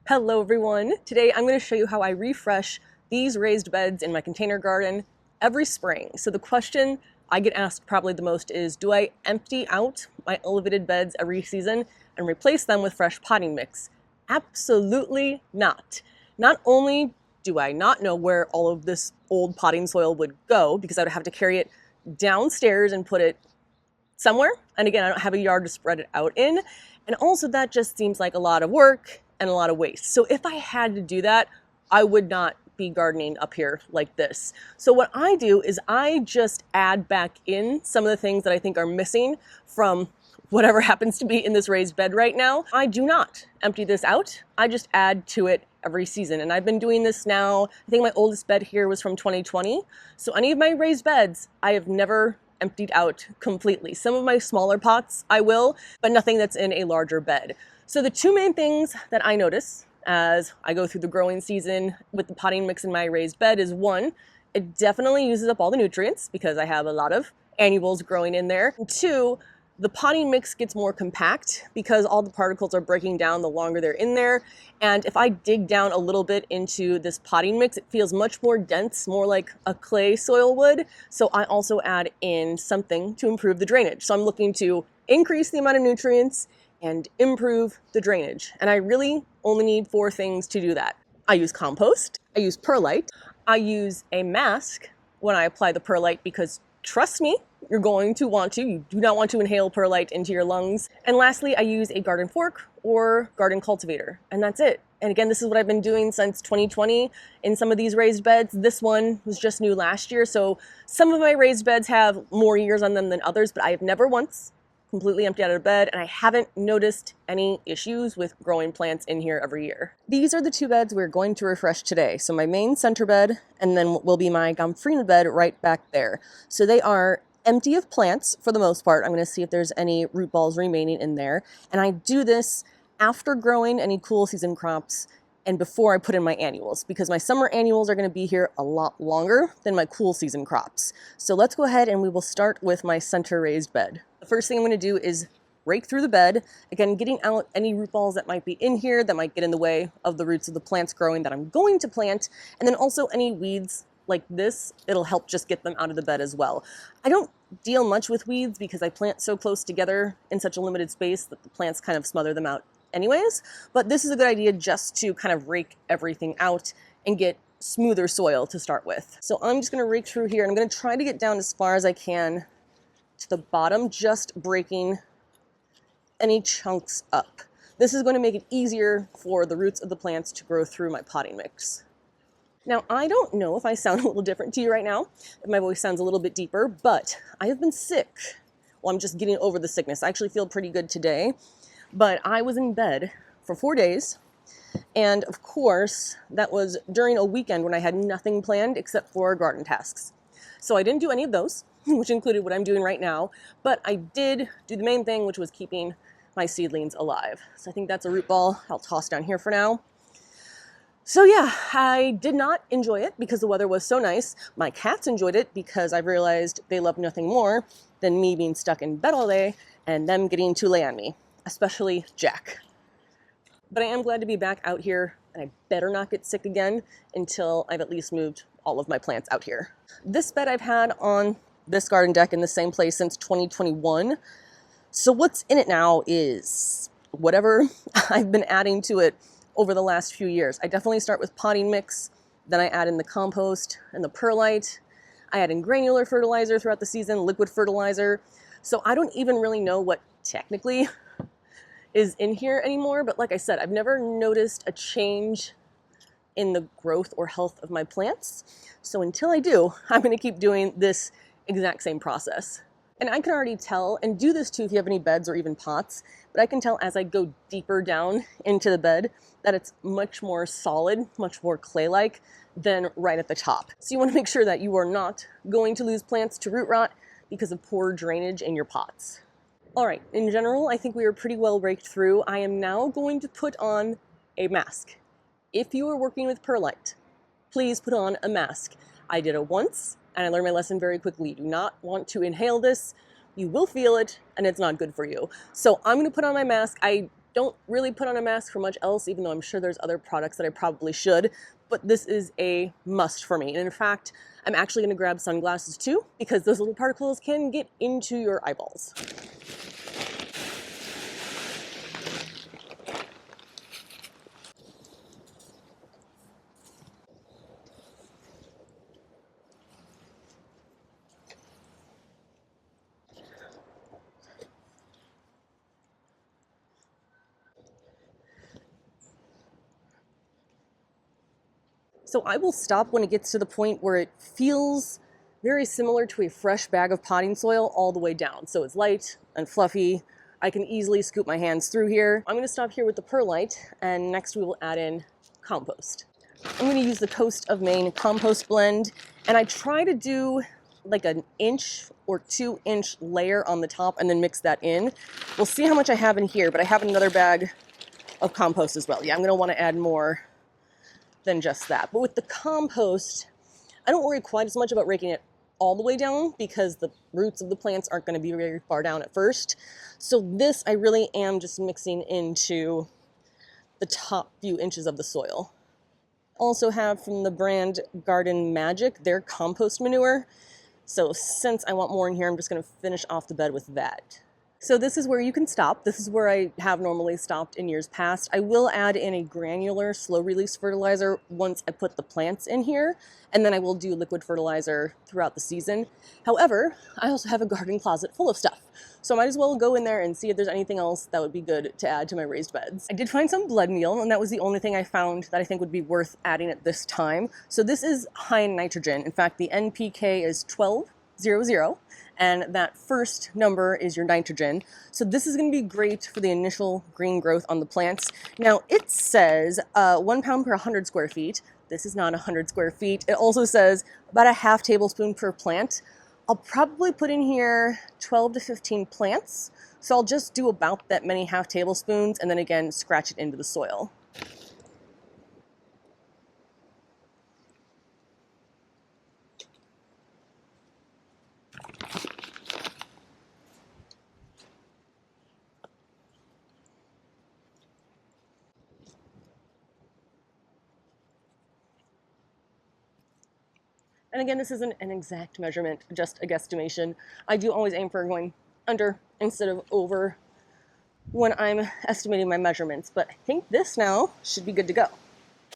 Hello everyone! Today I'm going to show you how I refresh these raised beds in my container garden every spring. So the question I get asked probably the most is, do I empty out my elevated beds every season and replace them with fresh potting mix? Absolutely not. Not only do I not know where all of this old potting soil would go, because I would have to carry it downstairs and put it somewhere, and again, I don't have a yard to spread it out in, and also that just seems like a lot of work and a lot of waste. So if I had to do that, I would not be gardening up here like this. So what I do is I just add back in some of the things that I think are missing from whatever happens to be in this raised bed right now. I do not empty this out. I just add to it every season. And I've been doing this now. I think my oldest bed here was from 2020. So any of my raised beds, I have never emptied out completely. Some of my smaller pots I will, but nothing that's in a larger bed. So the two main things that I notice as I go through the growing season with the potting mix in my raised bed is, one, it definitely uses up all the nutrients because I have a lot of annuals growing in there. And two, the potting mix gets more compact because all the particles are breaking down the longer they're in there. And if I dig down a little bit into this potting mix, it feels much more dense, more like a clay soil would. So I also add in something to improve the drainage. So I'm looking to increase the amount of nutrients and improve the drainage. And I really only need 4 things to do that. I use compost, I use perlite, I use a mask when I apply the perlite because trust me, you're going to want to. You do not want to inhale perlite into your lungs. And lastly, I use a garden fork or garden cultivator, and that's it. And again, this is what I've been doing since 2020 in some of these raised beds. This one was just new last year, so some of my raised beds have more years on them than others, but I have never once completely emptied out of bed, and I haven't noticed any issues with growing plants in here every year. These are the 2 beds we're going to refresh today. So my main center bed, and then will be my Gomphrena bed right back there. So they are empty of plants for the most part. I'm going to see if there's any root balls remaining in there. And I do this after growing any cool season crops and before I put in my annuals, because my summer annuals are going to be here a lot longer than my cool season crops. So let's go ahead and we will start with my center raised bed. The first thing I'm going to do is rake through the bed, again getting out any root balls that might be in here that might get in the way of the roots of the plants growing that I'm going to plant, and then also any weeds like this, it'll help just get them out of the bed as well. I don't deal much with weeds because I plant so close together in such a limited space that the plants kind of smother them out anyways, but this is a good idea just to kind of rake everything out and get smoother soil to start with. So I'm just going to rake through here, and I'm going to try to get down as far as I can to the bottom, just breaking any chunks up. This is going to make it easier for the roots of the plants to grow through my potting mix. Now, I don't know if I sound a little different to you right now, if my voice sounds a little bit deeper, but I have been sick. Well, I'm just getting over the sickness. I actually feel pretty good today, but I was in bed for 4 days. And of course, that was during a weekend when I had nothing planned except for garden tasks. So I didn't do any of those, which included what I'm doing right now, but I did do the main thing, which was keeping my seedlings alive. So I think that's a root ball I'll toss down here for now. So yeah, I did not enjoy it because the weather was so nice. My cats enjoyed it because I realized they love nothing more than me being stuck in bed all day and them getting to lay on me, especially Jack. But I am glad to be back out here, and I better not get sick again until I've at least moved all of my plants out here. This bed I've had on this garden deck in the same place since 2021. So what's in it now is whatever I've been adding to it over the last few years. I definitely start with potting mix, then I add in the compost and the perlite. I add in granular fertilizer throughout the season, liquid fertilizer. So I don't even really know what technically is in here anymore, but like I said, I've never noticed a change in the growth or health of my plants. So until I do, I'm going to keep doing this exact same process. And I can already tell, and do this too if you have any beds or even pots, but I can tell as I go deeper down into the bed that it's much more solid, much more clay-like than right at the top. So you want to make sure that you are not going to lose plants to root rot because of poor drainage in your pots. All right, in general, I think we are pretty well raked through. I am now going to put on a mask. If you are working with perlite, please put on a mask. I did it once, and I learned my lesson very quickly. You do not want to inhale this. You will feel it, and it's not good for you. So I'm going to put on my mask. I don't really put on a mask for much else, even though I'm sure there's other products that I probably should, but this is a must for me. And in fact, I'm actually gonna grab sunglasses too, because those little particles can get into your eyeballs. So I will stop when it gets to the point where it feels very similar to a fresh bag of potting soil all the way down. So it's light and fluffy. I can easily scoop my hands through here. I'm gonna stop here with the perlite, and next we will add in compost. I'm gonna use the Coast of Maine compost blend, and I try to do like an inch or 2-inch layer on the top and then mix that in. We'll see how much I have in here, but I have another bag of compost as well. Yeah, I'm gonna wanna add more than just that. But with the compost, I don't worry quite as much about raking it all the way down because the roots of the plants aren't going to be very far down at first. So this I really am just mixing into the top few inches of the soil. Also have from the brand Garden Magic their compost manure. So since I want more in here, I'm just going to finish off the bed with that. So this is where you can stop. This is where I have normally stopped in years past. I will add in a granular slow release fertilizer once I put the plants in here, and then I will do liquid fertilizer throughout the season. However, I also have a garden closet full of stuff, so I might as well go in there and see if there's anything else that would be good to add to my raised beds. I did find some blood meal, and that was the only thing I found that I think would be worth adding at this time. So this is high in nitrogen. In fact, the NPK is 1200. And that first number is your nitrogen. So this is going to be great for the initial green growth on the plants. Now it says 1 pound per 100 square feet. This is not 100 square feet. It also says about a half tablespoon per plant. I'll probably put in here 12 to 15 plants. So I'll just do about that many half tablespoons and then again scratch it into the soil. And again, this isn't an exact measurement, just a guesstimation. I do always aim for going under instead of over when I'm estimating my measurements, but I think this now should be good to go.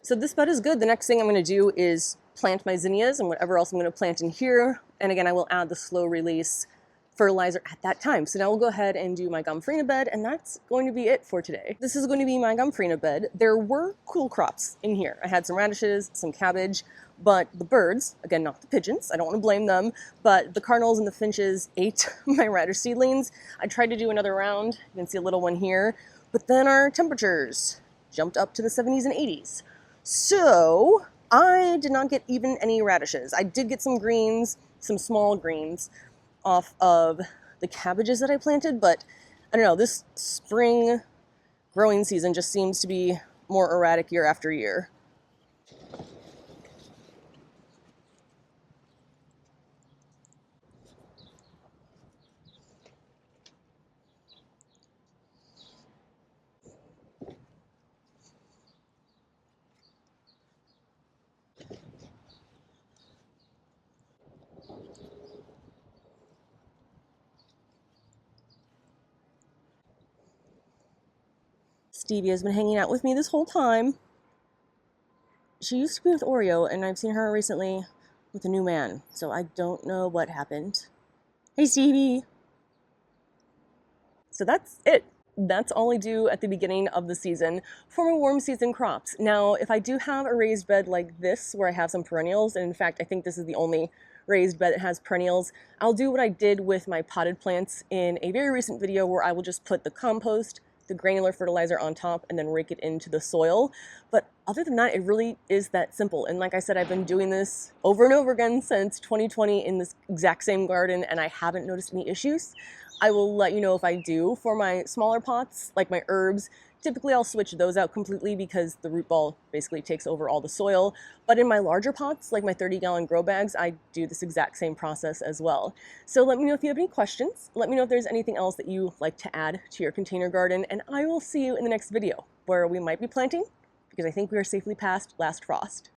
So this bed is good. The next thing I'm going to do is plant my zinnias and whatever else I'm going to plant in here. And again, I will add the slow release fertilizer at that time. So now we'll go ahead and do my gomphrena bed, and that's going to be it for today. This is going to be my gomphrena bed. There were cool crops in here. I had some radishes, some cabbage, but the birds, again, not the pigeons, I don't want to blame them, but the cardinals and the finches ate my radish seedlings. I tried to do another round. You can see a little one here, but then our temperatures jumped up to the 70s and 80s. So I did not get even any radishes. I did get some greens, some small greens, off of the cabbages that I planted, but I don't know, this spring growing season just seems to be more erratic year after year. Stevie has been hanging out with me this whole time. She used to be with Oreo, and I've seen her recently with a new man, so I don't know what happened. Hey, Stevie! So that's it. That's all I do at the beginning of the season for my warm season crops. Now, if I do have a raised bed like this, where I have some perennials, and in fact, I think this is the only raised bed that has perennials, I'll do what I did with my potted plants in a very recent video where I will just put the compost, the granular fertilizer on top, and then rake it into the soil. But other than that, it really is that simple. And like I said, I've been doing this over and over again since 2020 in this exact same garden, and I haven't noticed any issues. I will let you know if I do. For my smaller pots, like my herbs, Typically I'll switch those out completely because the root ball basically takes over all the soil. But in my larger pots, like my 30-gallon grow bags, I do this exact same process as well. So let me know if you have any questions. Let me know if there's anything else that you like to add to your container garden, and I will see you in the next video where we might be planting, because I think we are safely past last frost.